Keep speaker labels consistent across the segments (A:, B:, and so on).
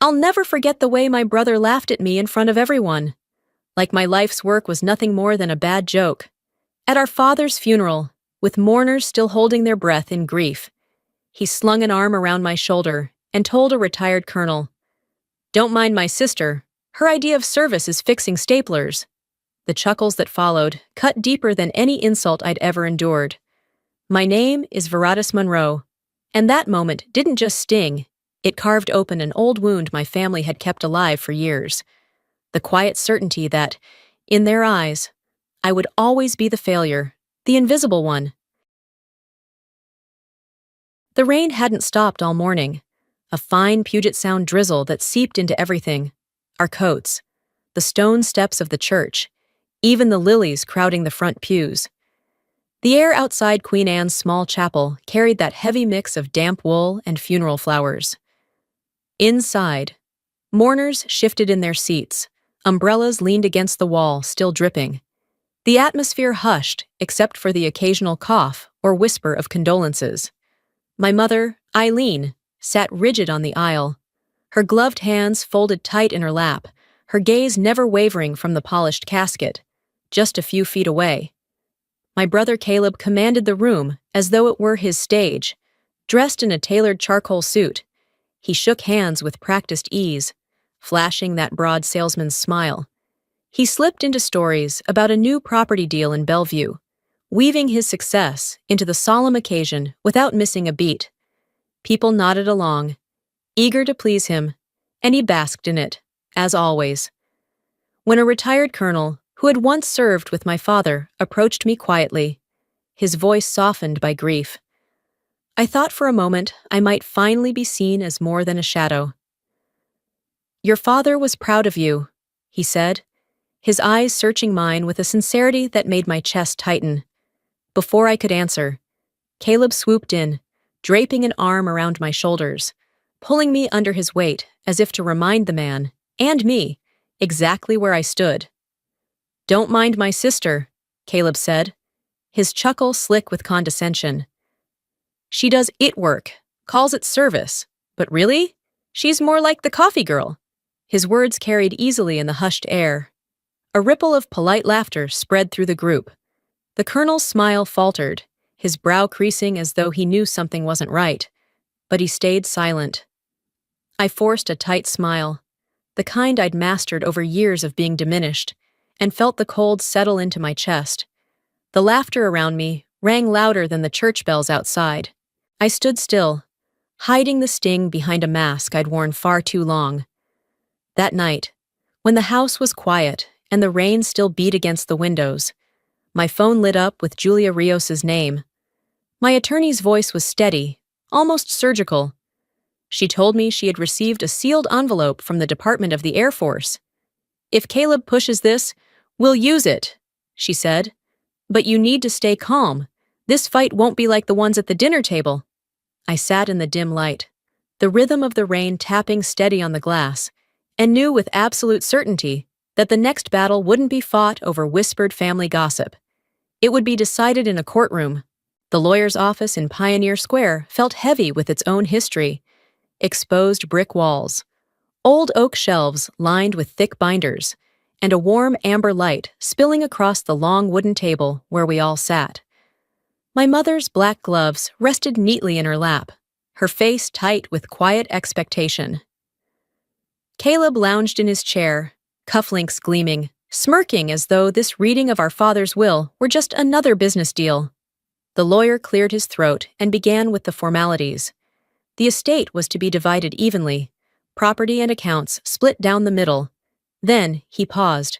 A: I'll never forget the way my brother laughed at me in front of everyone, like my life's work was nothing more than a bad joke. At our father's funeral, with mourners still holding their breath in grief, he slung an arm around my shoulder and told a retired colonel, "Don't mind my sister. Her idea of service is fixing staplers." The chuckles that followed cut deeper than any insult I'd ever endured. My name is Veratis Monroe, and that moment didn't just sting, it carved open an old wound my family had kept alive for years. The quiet certainty that, in their eyes, I would always be the failure, the invisible one. The rain hadn't stopped all morning, a fine Puget Sound drizzle that seeped into everything, our coats, the stone steps of the church, even the lilies crowding the front pews. The air outside Queen Anne's small chapel carried that heavy mix of damp wool and funeral flowers. Inside, mourners shifted in their seats, umbrellas leaned against the wall, still dripping. The atmosphere hushed, except for the occasional cough or whisper of condolences. My mother, Eileen, sat rigid on the aisle, her gloved hands folded tight in her lap, her gaze never wavering from the polished casket, just a few feet away. My brother Caleb commanded the room as though it were his stage. Dressed in a tailored charcoal suit, he shook hands with practiced ease, flashing that broad salesman's smile. He slipped into stories about a new property deal in Bellevue, weaving his success into the solemn occasion without missing a beat. People nodded along, eager to please him, and he basked in it, as always. When a retired colonel, who had once served with my father, approached me quietly, his voice softened by grief, I thought for a moment I might finally be seen as more than a shadow. "Your father was proud of you," he said, his eyes searching mine with a sincerity that made my chest tighten. Before I could answer, Caleb swooped in, draping an arm around my shoulders, pulling me under his weight as if to remind the man, and me, exactly where I stood. "Don't mind my sister," Caleb said, his chuckle slick with condescension. "She does it work, calls it service, but really, she's more like the coffee girl." His words carried easily in the hushed air. A ripple of polite laughter spread through the group. The colonel's smile faltered, his brow creasing as though he knew something wasn't right, but he stayed silent. I forced a tight smile, the kind I'd mastered over years of being diminished, and felt the cold settle into my chest. The laughter around me rang louder than the church bells outside. I stood still, hiding the sting behind a mask I'd worn far too long. That night, when the house was quiet and the rain still beat against the windows, my phone lit up with Julia Rios's name. My attorney's voice was steady, almost surgical. She told me she had received a sealed envelope from the Department of the Air Force. "If Caleb pushes this, we'll use it," she said. "But you need to stay calm. This fight won't be like the ones at the dinner table." I sat in the dim light, the rhythm of the rain tapping steady on the glass, and knew with absolute certainty that the next battle wouldn't be fought over whispered family gossip. It would be decided in a courtroom. The lawyer's office in Pioneer Square felt heavy with its own history. Exposed brick walls, old oak shelves lined with thick binders, and a warm amber light spilling across the long wooden table where we all sat. My mother's black gloves rested neatly in her lap, her face tight with quiet expectation. Caleb lounged in his chair, cufflinks gleaming, smirking as though this reading of our father's will were just another business deal. The lawyer cleared his throat and began with the formalities. The estate was to be divided evenly, property and accounts split down the middle. Then he paused,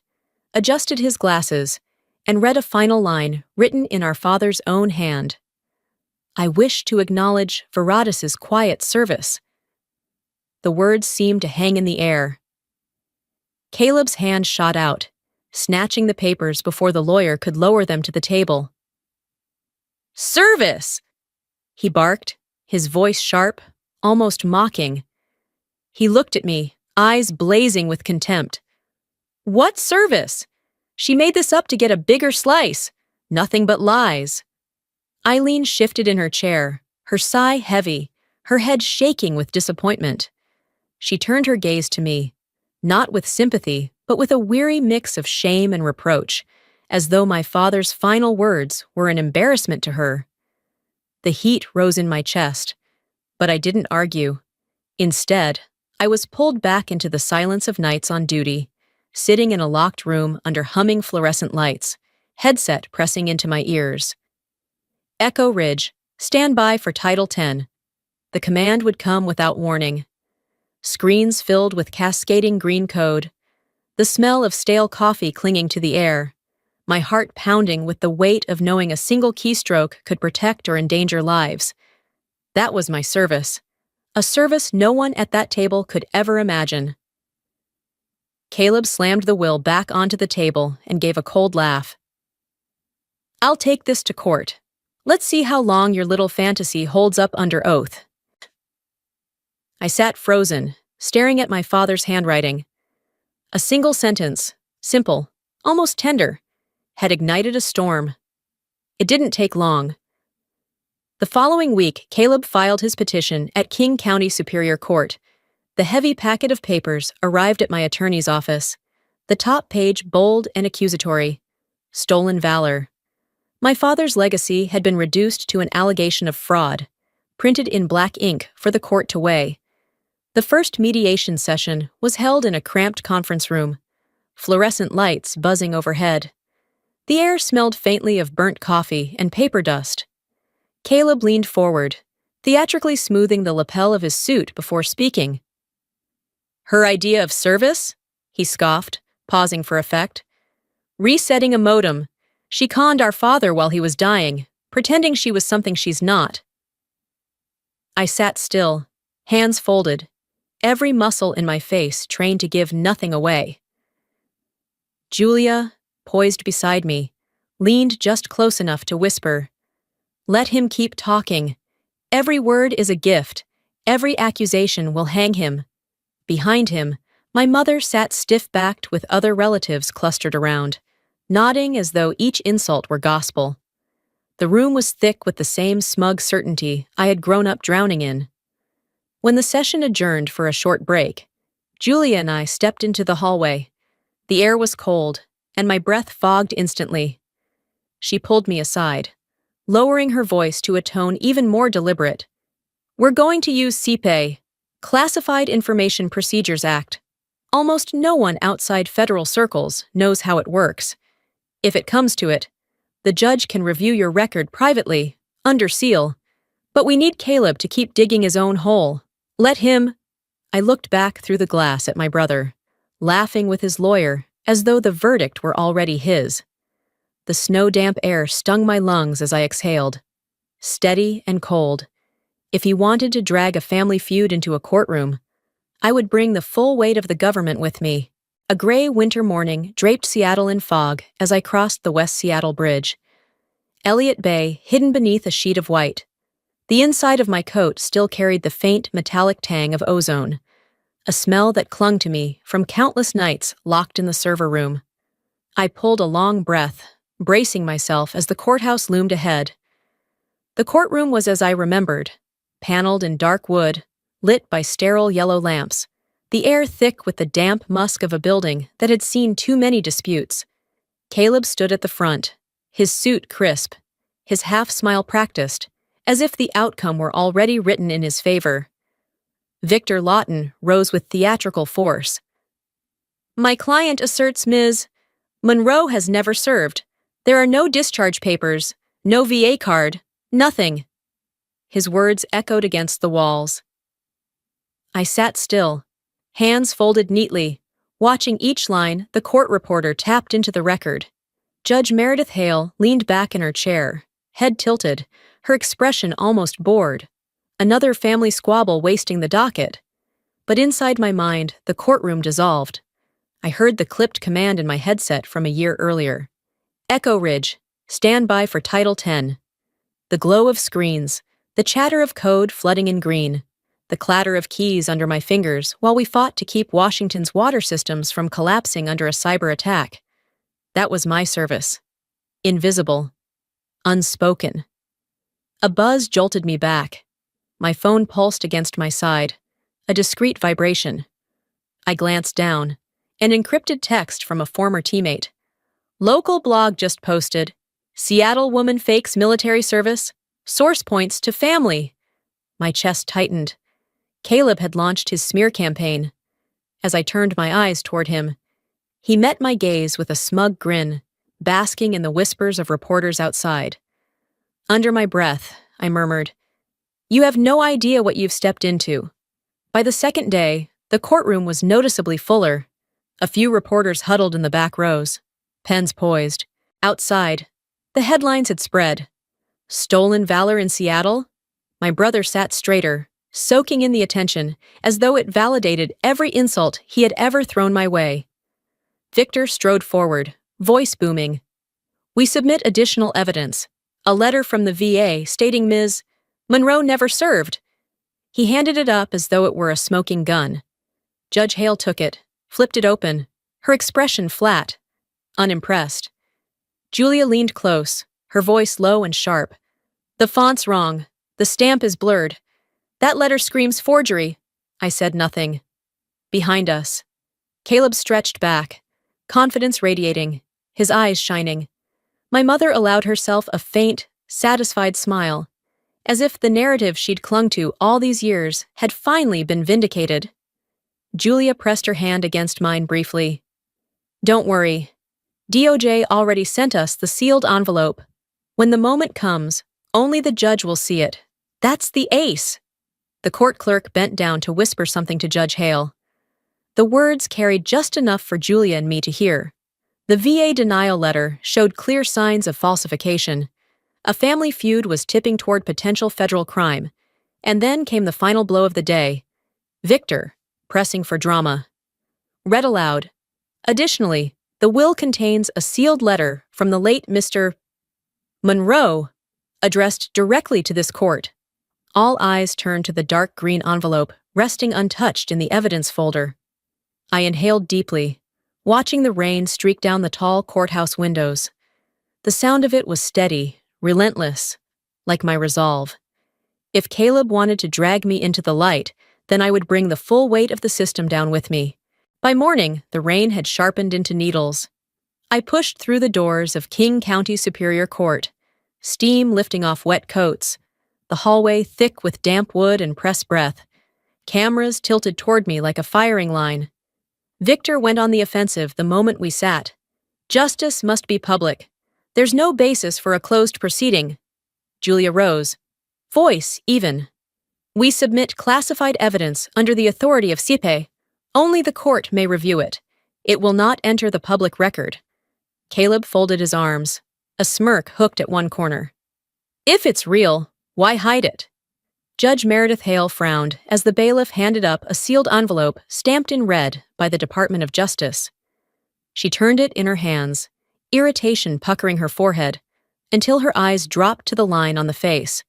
A: adjusted his glasses, and read a final line written in our father's own hand. "I wish to acknowledge Veratis's quiet service." The words seemed to hang in the air. Caleb's hand shot out, snatching the papers before the lawyer could lower them to the table. "Service!" he barked, his voice sharp, almost mocking. He looked at me, eyes blazing with contempt. "What service? She made this up to get a bigger slice. Nothing but lies." Eileen shifted in her chair, her sigh heavy, her head shaking with disappointment. She turned her gaze to me, not with sympathy, but with a weary mix of shame and reproach, as though my father's final words were an embarrassment to her. The heat rose in my chest, but I didn't argue. Instead, I was pulled back into the silence of nights on duty, sitting in a locked room under humming fluorescent lights, headset pressing into my ears. Echo Ridge, stand by for Title 10. The command would come without warning. Screens filled with cascading green code, the smell of stale coffee clinging to the air, my heart pounding with the weight of knowing a single keystroke could protect or endanger lives. That was my service. A service no one at that table could ever imagine. Caleb slammed the will back onto the table and gave a cold laugh. I'll take this to court. Let's see how long your little fantasy holds up under oath. I sat frozen, staring at my father's handwriting. A single sentence, simple, almost tender, had ignited a storm. It didn't take long. The following week, Caleb filed his petition at King County Superior Court. The heavy packet of papers arrived at my attorney's office. The top page bold and accusatory. Stolen valor. My father's legacy had been reduced to an allegation of fraud, printed in black ink for the court to weigh. The first mediation session was held in a cramped conference room, fluorescent lights buzzing overhead. The air smelled faintly of burnt coffee and paper dust. Caleb leaned forward, theatrically smoothing the lapel of his suit before speaking. Her idea of service? He scoffed, pausing for effect. Resetting a modem. She conned our father while he was dying, pretending she was something she's not. I sat still, hands folded, every muscle in my face trained to give nothing away. Julia, poised beside me, leaned just close enough to whisper, "Let him keep talking. Every word is a gift. Every accusation will hang him." Behind him, my mother sat stiff-backed with other relatives clustered around, nodding as though each insult were gospel. The room was thick with the same smug certainty I had grown up drowning in. When the session adjourned for a short break, Julia and I stepped into the hallway. The air was cold, and my breath fogged instantly. She pulled me aside, lowering her voice to a tone even more deliberate. "We're going to use CPA, Classified Information Procedures Act. Almost no one outside federal circles knows how it works. If it comes to it, the judge can review your record privately, under seal. But we need Caleb to keep digging his own hole. Let him—" I looked back through the glass at my brother, laughing with his lawyer, as though the verdict were already his. The snow-damp air stung my lungs as I exhaled. Steady and cold. If he wanted to drag a family feud into a courtroom, I would bring the full weight of the government with me. A gray winter morning draped Seattle in fog as I crossed the West Seattle Bridge. Elliott Bay hidden beneath a sheet of white. The inside of my coat still carried the faint metallic tang of ozone, a smell that clung to me from countless nights locked in the server room. I pulled a long breath, bracing myself as the courthouse loomed ahead. The courtroom was as I remembered, paneled in dark wood, lit by sterile yellow lamps, the air thick with the damp musk of a building that had seen too many disputes. Caleb stood at the front, his suit crisp, his half-smile practiced, as if the outcome were already written in his favor. Victor Lawton rose with theatrical force. "My client asserts Ms. Monroe has never served. There are no discharge papers, no VA card, nothing." His words echoed against the walls. I sat still, hands folded neatly, watching each line the court reporter tapped into the record. Judge Meredith Hale leaned back in her chair, head tilted, her expression almost bored. Another family squabble wasting the docket. But inside my mind, the courtroom dissolved. I heard the clipped command in my headset from a year earlier. Echo Ridge, stand by for Title 10. The glow of screens, the chatter of code flooding in green, the clatter of keys under my fingers while we fought to keep Washington's water systems from collapsing under a cyber attack. That was my service. Invisible. Unspoken. A buzz jolted me back. My phone pulsed against my side. A discreet vibration. I glanced down. An encrypted text from a former teammate. Local blog just posted. Seattle woman fakes military service. Source points to family. My chest tightened. Caleb had launched his smear campaign. As I turned my eyes toward him, he met my gaze with a smug grin, basking in the whispers of reporters outside. Under my breath, I murmured, "You have no idea what you've stepped into." By the second day, the courtroom was noticeably fuller. A few reporters huddled in the back rows, pens poised. Outside, the headlines had spread. Stolen valor in Seattle? My brother sat straighter, soaking in the attention, as though it validated every insult he had ever thrown my way. Victor strode forward, voice booming. "We submit additional evidence. A letter from the VA stating Ms. Monroe never served." He handed it up as though it were a smoking gun. Judge Hale took it, flipped it open, her expression flat, unimpressed. Julia leaned close, her voice low and sharp. "The font's wrong. The stamp is blurred. That letter screams forgery." I said nothing. Behind us, Caleb stretched back, confidence radiating, his eyes shining. My mother allowed herself a faint, satisfied smile, as if the narrative she'd clung to all these years had finally been vindicated. Julia pressed her hand against mine briefly. "Don't worry. DOJ already sent us the sealed envelope. When the moment comes, only the judge will see it. That's the ace." The court clerk bent down to whisper something to Judge Hale. The words carried just enough for Julia and me to hear. The VA denial letter showed clear signs of falsification. A family feud was tipping toward potential federal crime. And then came the final blow of the day. Victor, pressing for drama. Read aloud. "Additionally, the will contains a sealed letter from the late Mr. Monroe, addressed directly to this court." All eyes turned to the dark green envelope, resting untouched in the evidence folder. I inhaled deeply, watching the rain streak down the tall courthouse windows. The sound of it was steady, relentless, like my resolve. If Caleb wanted to drag me into the light, then I would bring the full weight of the system down with me. By morning, the rain had sharpened into needles. I pushed through the doors of King County Superior Court, steam lifting off wet coats, the hallway thick with damp wood and press breath, cameras tilted toward me like a firing line. Victor went on the offensive the moment we sat. "Justice must be public. There's no basis for a closed proceeding." Julia rose, voice even. "We submit classified evidence under the authority of CIPE. Only the court may review it. It will not enter the public record." Caleb folded his arms, a smirk hooked at one corner. "If it's real, why hide it?" Judge Meredith Hale frowned as the bailiff handed up a sealed envelope stamped in red by the Department of Justice. She turned it in her hands, irritation puckering her forehead, until her eyes dropped to the line on the face.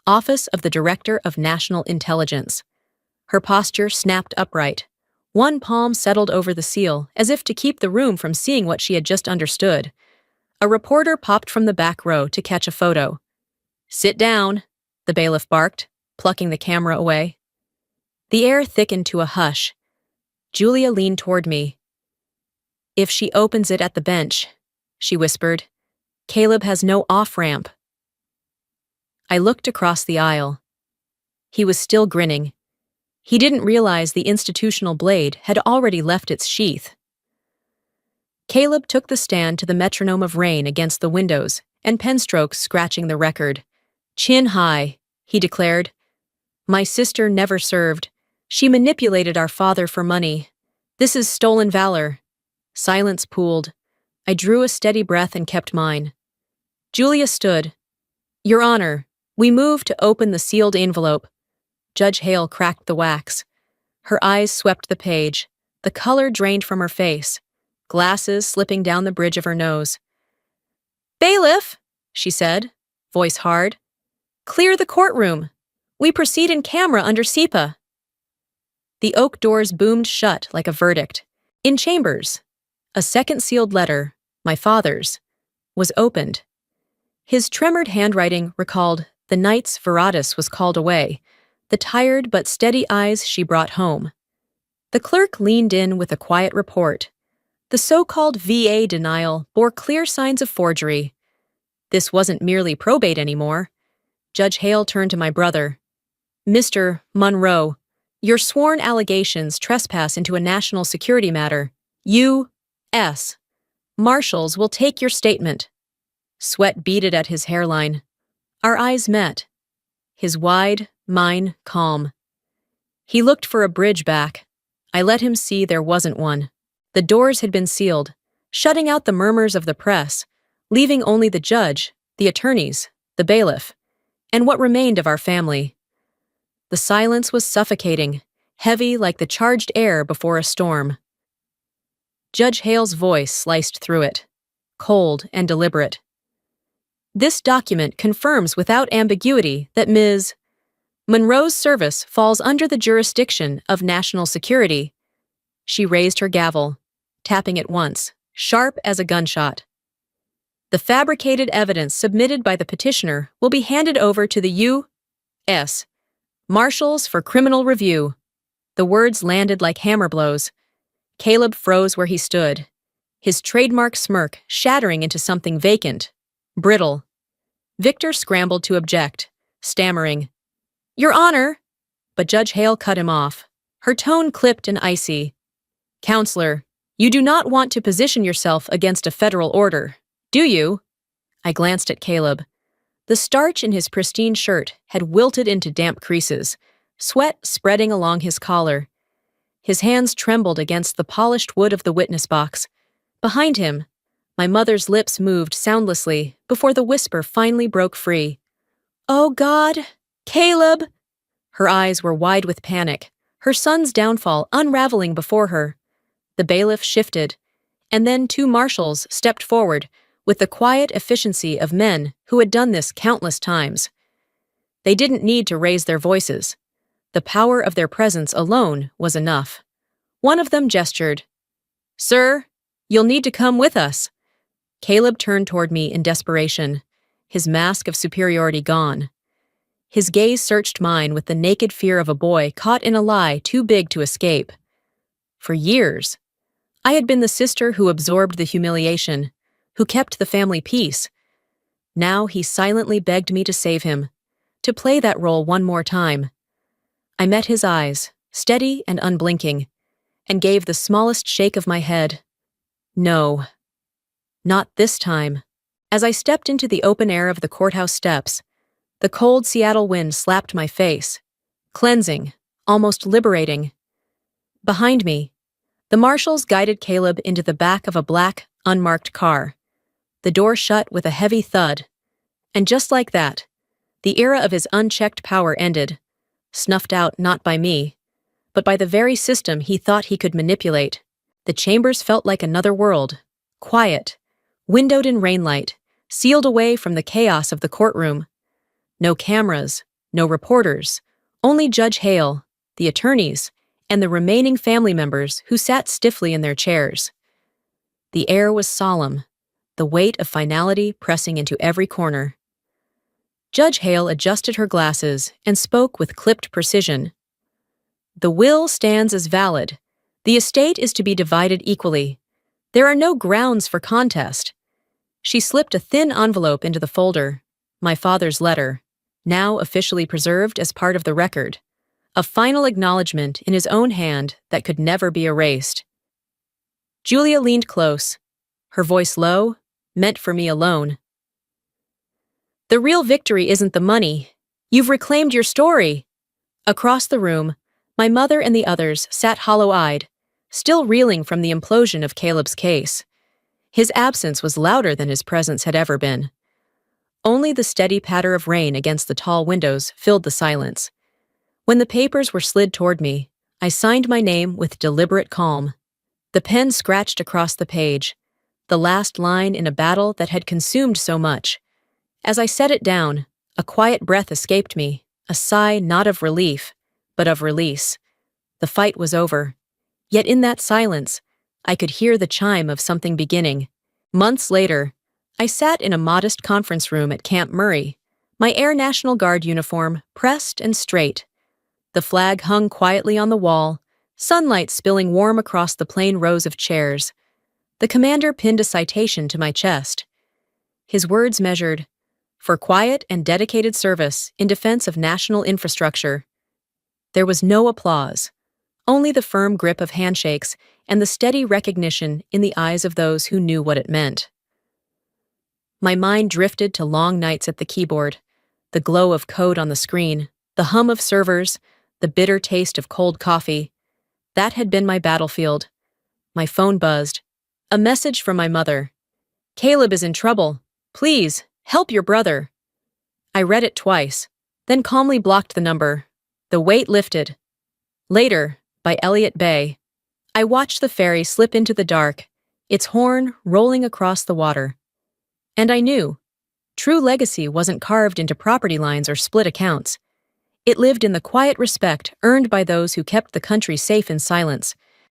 A: Office of the Director of National Intelligence. Her posture snapped upright. One palm settled over the seal, as if to keep the room from seeing what she had just understood. A reporter popped from the back row to catch a photo. "Sit down," the bailiff barked, plucking the camera away. The air thickened to a hush. Julia leaned toward me. "If she opens it at the bench," she whispered, "Caleb has no off-ramp." I looked across the aisle. He was still grinning. He didn't realize the institutional blade had already left its sheath. Caleb took the stand to the metronome of rain against the windows and penstrokes scratching the record. "Chin high," he declared. "My sister never served. She manipulated our father for money. This is stolen valor." Silence pooled. I drew a steady breath and kept mine. Julia stood. "Your Honor, we move to open the sealed envelope." Judge Hale cracked the wax. Her eyes swept the page. The color drained from her face, glasses slipping down the bridge of her nose. "Bailiff," she said, voice hard, "clear the courtroom. We proceed in camera under SEPA." The oak doors boomed shut like a verdict. In chambers, a second sealed letter, my father's, was opened. His tremored handwriting recalled the night's Veratus was called away, the tired but steady eyes she brought home. The clerk leaned in with a quiet report. The so-called VA denial bore clear signs of forgery. This wasn't merely probate anymore. Judge Hale turned to my brother. "Mr. Monroe, your sworn allegations trespass into a national security matter. U.S. Marshals will take your statement." Sweat beaded at his hairline. Our eyes met. His wide, mine calm. He looked for a bridge back. I let him see there wasn't one. The doors had been sealed, shutting out the murmurs of the press, leaving only the judge, the attorneys, the bailiff, and what remained of our family. The silence was suffocating, heavy like the charged air before a storm. Judge Hale's voice sliced through it, cold and deliberate. "This document confirms without ambiguity that Ms. Monroe's service falls under the jurisdiction of national security." She raised her gavel, tapping it once, sharp as a gunshot. "The fabricated evidence submitted by the petitioner will be handed over to the U.S. Marshals for criminal review." The words landed like hammer blows. Caleb froze where he stood, his trademark smirk shattering into something vacant, brittle. Victor scrambled to object, stammering, "Your Honor!" But Judge Hale cut him off, her tone clipped and icy. "Counselor, you do not want to position yourself against a federal order, do you?" I glanced at Caleb. The starch in his pristine shirt had wilted into damp creases, sweat spreading along his collar. His hands trembled against the polished wood of the witness box. Behind him, my mother's lips moved soundlessly before the whisper finally broke free. "Oh God, Caleb!" Her eyes were wide with panic, her son's downfall unraveling before her. The bailiff shifted, and then two marshals stepped forward with the quiet efficiency of men who had done this countless times. They didn't need to raise their voices. The power of their presence alone was enough. One of them gestured. "Sir, you'll need to come with us." Caleb turned toward me in desperation, his mask of superiority gone. His gaze searched mine with the naked fear of a boy caught in a lie too big to escape. For years, I had been the sister who absorbed the humiliation, who kept the family peace. Now he silently begged me to save him, to play that role one more time. I met his eyes, steady and unblinking, and gave the smallest shake of my head. No. Not this time. As I stepped into the open air of the courthouse steps, the cold Seattle wind slapped my face, cleansing, almost liberating. Behind me, the marshals guided Caleb into the back of a black, unmarked car. The door shut with a heavy thud, and just like that, the era of his unchecked power ended, snuffed out not by me, but by the very system he thought he could manipulate. The chambers felt like another world, quiet, windowed in rainlight, sealed away from the chaos of the courtroom. No cameras, no reporters, only Judge Hale, the attorneys, and the remaining family members who sat stiffly in their chairs. The air was solemn, the weight of finality pressing into every corner. Judge Hale adjusted her glasses and spoke with clipped precision. "The will stands as valid. The estate is to be divided equally. There are no grounds for contest." She slipped a thin envelope into the folder, my father's letter, now officially preserved as part of the record, a final acknowledgement in his own hand that could never be erased. Julia leaned close, her voice low, meant for me alone. "The real victory isn't the money. You've reclaimed your story." Across the room, my mother and the others sat hollow-eyed, still reeling from the implosion of Caleb's case. His absence was louder than his presence had ever been. Only the steady patter of rain against the tall windows filled the silence. When the papers were slid toward me, I signed my name with deliberate calm. The pen scratched across the page, the last line in a battle that had consumed so much. As I set it down, a quiet breath escaped me, a sigh not of relief, but of release. The fight was over. Yet in that silence, I could hear the chime of something beginning. Months later, I sat in a modest conference room at Camp Murray, my Air National Guard uniform pressed and straight, The flag hung quietly on the wall, sunlight spilling warm across the plain rows of chairs. The commander pinned a citation to my chest. His words measured, "For quiet and dedicated service in defense of national infrastructure." There was no applause, only the firm grip of handshakes and the steady recognition in the eyes of those who knew what it meant. My mind drifted to long nights at the keyboard, the glow of code on the screen, the hum of servers, the bitter taste of cold coffee. That had been my battlefield. My phone buzzed. A message from my mother. "Caleb is in trouble. Please, help your brother." I read it twice, then calmly blocked the number. The weight lifted. Later, by Elliott Bay, I watched the ferry slip into the dark, its horn rolling across the water. And I knew, true legacy wasn't carved into property lines or split accounts. It lived in the quiet respect earned by those who kept the country safe in silence,